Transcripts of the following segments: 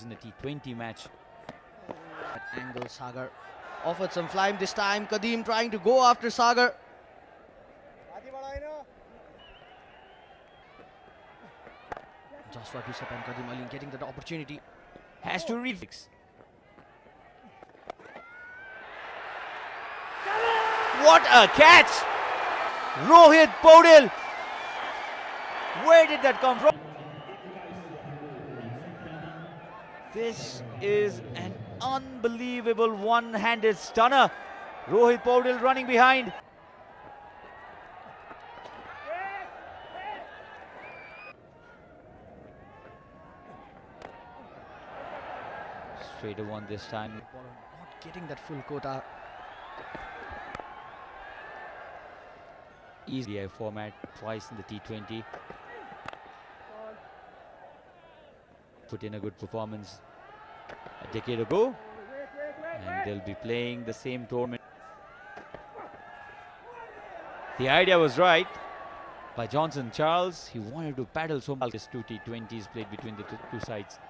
in a T20 match. At angle, Sagar offered some flying this time. Kadeem trying to go after Sagar. Joshua Bishop and Kadeem Ali getting that opportunity. Has to refix. What a catch! Rohit Paudel! Where did that come from? This is an unbelievable one-handed stunner. Rohit Paudel running behind. Straight one this time. Not getting that full quota. Easy format twice in the T20. Put in a good performance a decade ago, and they'll be playing the same tournament. The idea was right by Johnson Charles. He wanted to paddle so much. His two T20s played between the two sides.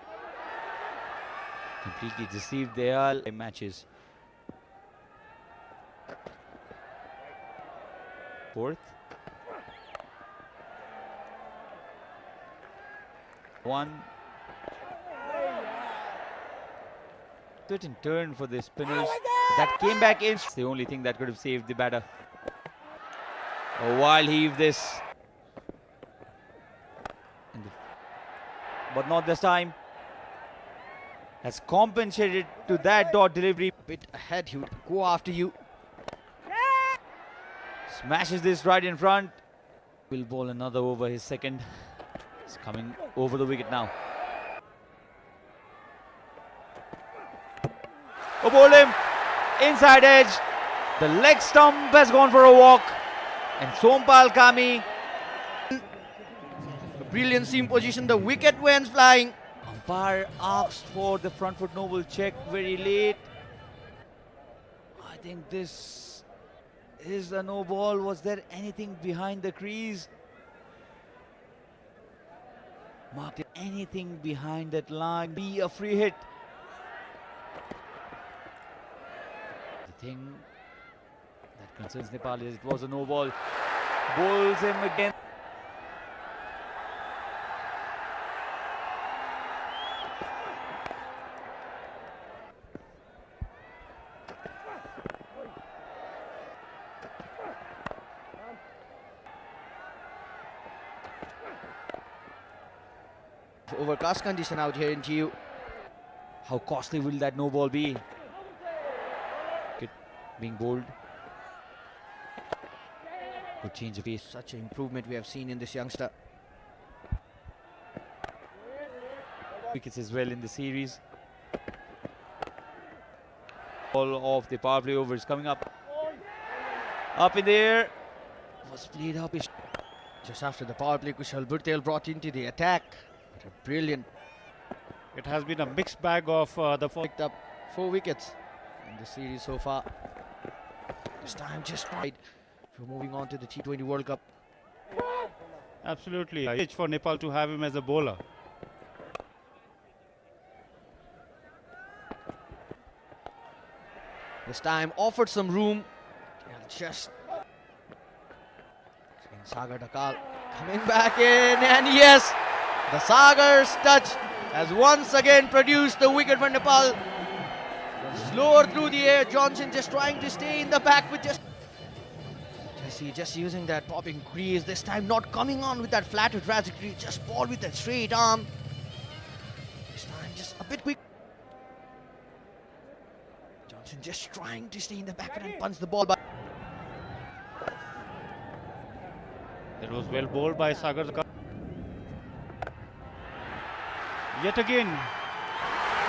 Completely deceived their matches. Fourth. One. Certain turn for the spinners. That came back in. It's the only thing that could have saved the batter. A wild heave this. But not this time. Has compensated to that dot delivery. A bit ahead, he would go after you. Smashes this right in front. Will bowl another over, his second. It's coming over the wicket now. Oh, bowl him. Inside edge. The leg stump has gone for a walk. And Sompal Kami. A brilliant seam position. The wicket went flying. Umpire asked for the front foot no ball check very late. I think this is a no ball. Was there anything behind the crease? Mark, anything behind that line be a free hit? The thing that concerns Nepal is it was a no ball. Bowls him again. Overcast condition out here in TU. How costly will that no ball be? Being bowled. Good change of pace. Such an improvement we have seen in this youngster. Wickets as well in the series. All of the power play overs coming up. Up in the air. Was played up. Just after the power play, Kushal Burtel brought into the attack. What a brilliant. It has been a mixed bag of the Picked up 4 wickets in the series so far. This time just right. We're moving on to the T20 World Cup. Absolutely. It's for Nepal to have him as a bowler. This time offered some room. Just Sagar Dakal coming back in, and yes, the Sagar's touch has once again produced the wicket for Nepal. Slower through the air, Johnson just trying to stay in the back with just using that popping crease. This time not coming on with that flatter trajectory, just ball with that straight arm. This time just a bit quick. Johnson just trying to stay in the back and punch the ball back. That was well bowled by Sagar. Yet again,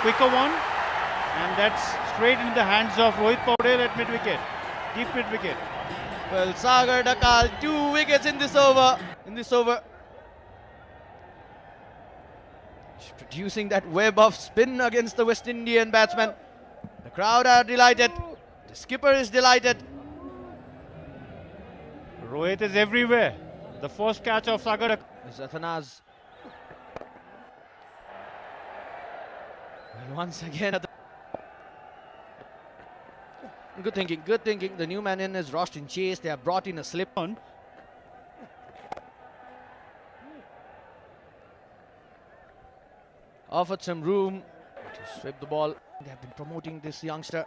quicker one, and that's straight in the hands of Rohit Paudel at mid-wicket, deep mid-wicket. Well, Sagar Dakal, 2 wickets in this over. He's producing that web of spin against the West Indian batsman. The crowd are delighted. The skipper is delighted. Rohit is everywhere. The first catch of Sagar. Zathanaz Well, once again, good thinking, good thinking. The new man in is Roshan Chase. They have brought in a slip On. offered some room to sweep the ball. They have been promoting this youngster.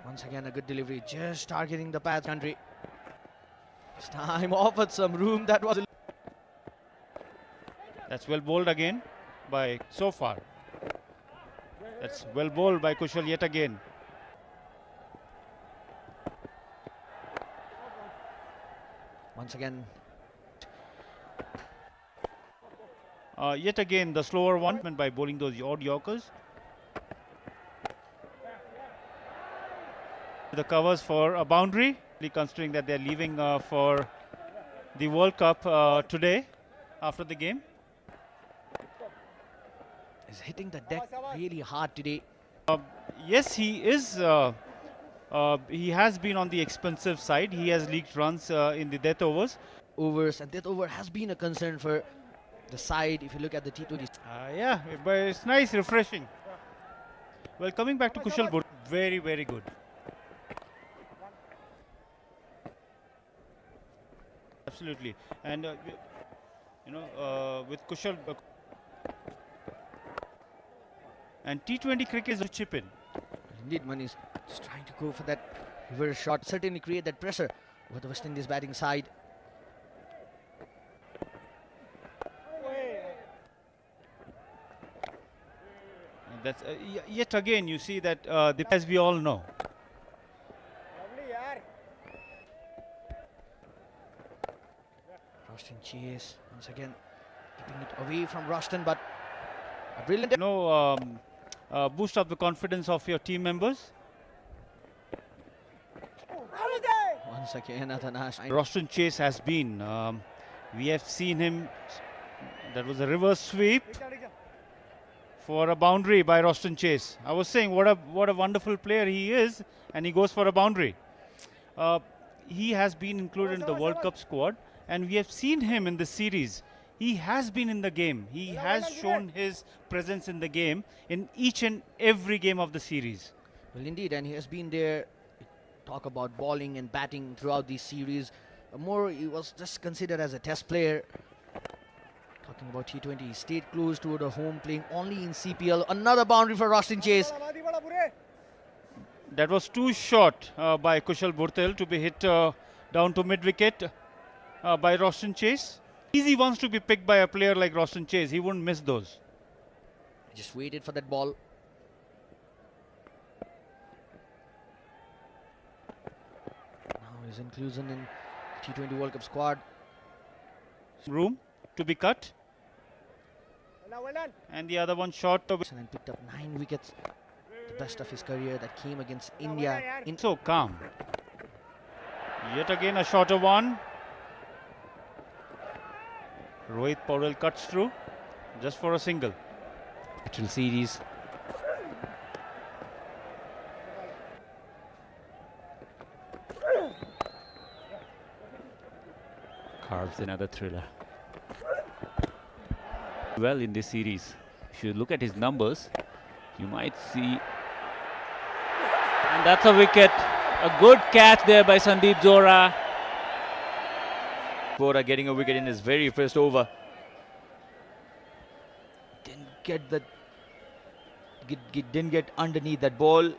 Once again, a good delivery, just targeting the path country. This time offered some room. That was That's well bowled again by so far. That's well bowled by Kushal yet again. once again. Yet again the slower one by bowling those odd Yorkers. The covers for a boundary, considering that they're leaving for the World Cup today after the game. Is hitting the deck really hard today. Yes, he is. He has been on the expensive side. He has leaked runs in the death overs. Overs, and that over has been a concern for the side if you look at the T20. Yeah, but it's nice, refreshing. Well, coming back to Kushal Bhurtel, very, very good. Absolutely. And, with Kushal... and T20 cricket is a chip in. Indeed, Manish just trying to go for that reverse shot. Certainly create that pressure over the West Indies batting side. And that's yet again you see that as we all know. Roshan Chase once again keeping it away from Roshan, but a brilliant. Boost up the confidence of your team members. Once again, Atanash. Roshan Chase has been. We have seen him. That was a reverse sweep for a boundary by Roshan Chase. I was saying what a wonderful player he is, and he goes for a boundary. He has been included in the World Cup squad, and we have seen him in the series. He has been in the game. He has shown his presence in the game in each and every game of the series. Well, indeed, and he has been there. Talk about bowling and batting throughout the series. More, he was just considered as a test player. Talking about T20, he stayed close to the home, playing only in CPL. Another boundary for Roshan Chase. That was too short by Kushal Bhurtel to be hit down to mid-wicket by Roshan Chase. Easy ones to be picked by a player like Roshan Chase. He wouldn't miss those. He just waited for that ball. Now his inclusion in T20 World Cup squad. Room to be cut. And the other one short. And picked up 9 wickets. The best of his career that came against India. So calm. Yet again a shorter one. Rohit Paudel cuts through just for a single. Actual series. Carves another thriller. Well, in this series, if you look at his numbers, you might see. And that's a wicket. A good catch there by Sandeep Zohra. Bora getting a wicket in his very first over. Didn't get underneath that ball.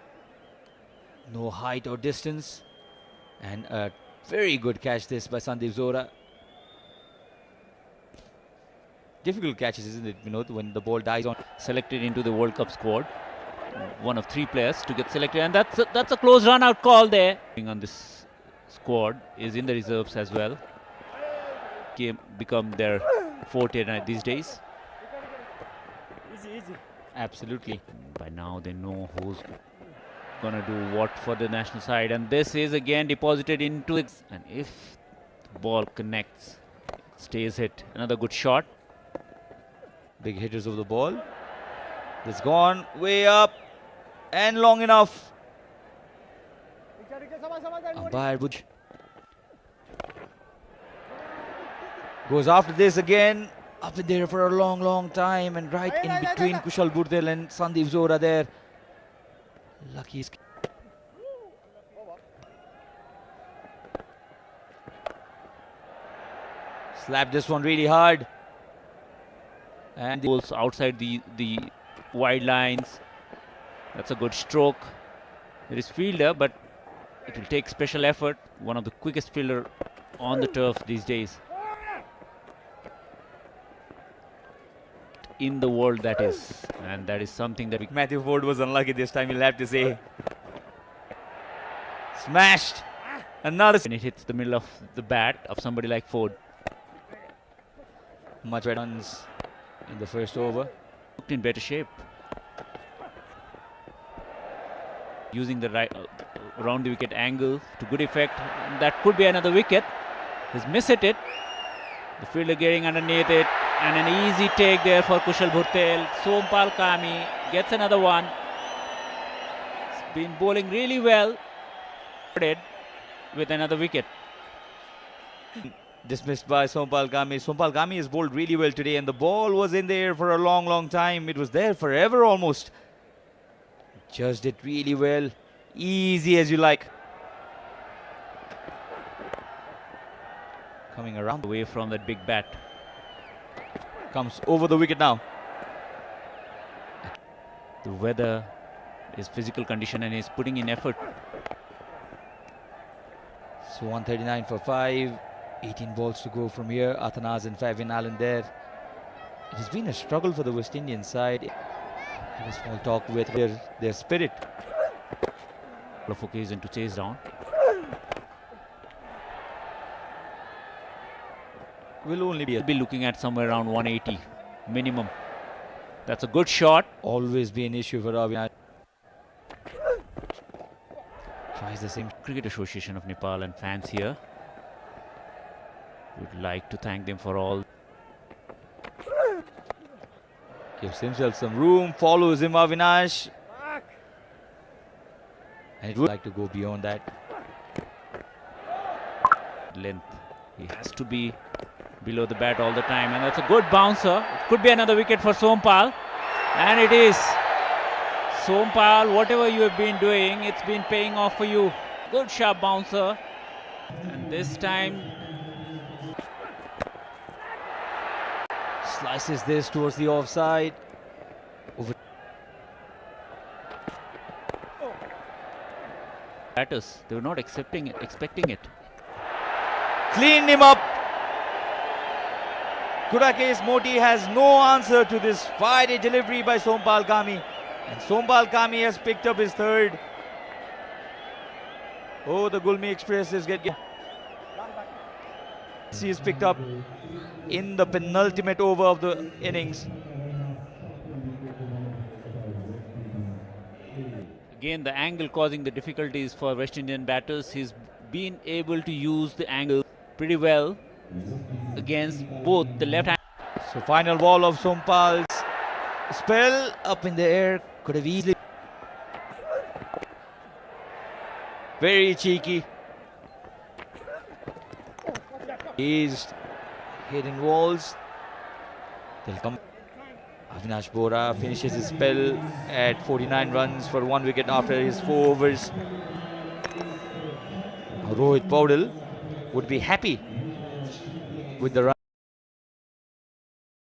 No height or distance. And a very good catch this by Sandeep Zohra. Difficult catches, isn't it, Vinod, when the ball dies on. Selected into the World Cup squad. One of 3 players to get selected, and that's a close run-out call there. On this squad is in the reserves as well. Become their forte these days. Easy. Absolutely. By now they know who's gonna do what for the national side, and this is again deposited into it. And if the ball connects, it stays hit. Another good shot. Big hitters of the ball. It's gone way up and long enough. Umpire goes after this again. up in there for a long time, and right in between Kushal Burdel and Sandeep Zora there. Lucky. Slapped this one really hard. And Goals outside the wide lines. That's a good stroke. There is fielder, but it will take special effort. One of the quickest fielder on the turf these days. In the world, that is. And that is something that we... Matthew Ford was unlucky this time, you'll have to say. Smashed. Another. When it hits the middle of the bat of somebody like Ford. Much better runs in the first over. Looked in better shape. Using the right round the wicket angle to good effect. That could be another wicket. He's missed it. The fielder getting underneath it. And an easy take there for Kushal Bhurtel. Sompal Kami gets another one. He's been bowling really well. With another wicket. Dismissed by Sompal Kami. Sompal Kami has bowled really well today, and the ball was in there for a long time. It was there forever almost. Judged it really well. Easy as you like. Coming around. Away from that big bat. Comes over the wicket now. The weather, his physical condition, and he's putting in effort. So 139 for 5. 18 balls to go from here. Athanase and Fabian Allen there. It has been a struggle for the West Indian side. Had a small talk with their spirit. Of occasion to chase down. Will only be Be looking at somewhere around 180 minimum. That's a good shot. always be an issue for Avinash. Tries the same. Cricket Association of Nepal and fans here. Would like to thank them for all. Gives himself some room. Follows him Avinash. And it would like to go beyond that. Length. He has to be below the bat all the time, and that's a good bouncer. It could be another wicket for Sompal, and it is. Sompal, whatever you have been doing, it's been paying off for you. Good sharp bouncer, and this time Slices this towards the offside. Over. batters, they were not expecting it. Cleaned him up. Gurrakesh Moti has no answer to this fiery delivery by Sompal Kami. And Sompal Kami has picked up his third. Oh, the Gulmi Express is getting. He is picked up in the penultimate over of the innings. Again, the angle causing the difficulties for West Indian batters. He's been able to use the angle pretty well against both the left hand. So final ball of Sompal's spell up in the air. Could have easily. Very cheeky. He's hitting walls. They'll come. Avinash Bora finishes his spell at 49 runs for 1 wicket after his 4 overs. Rohit Paudel would be happy with the run.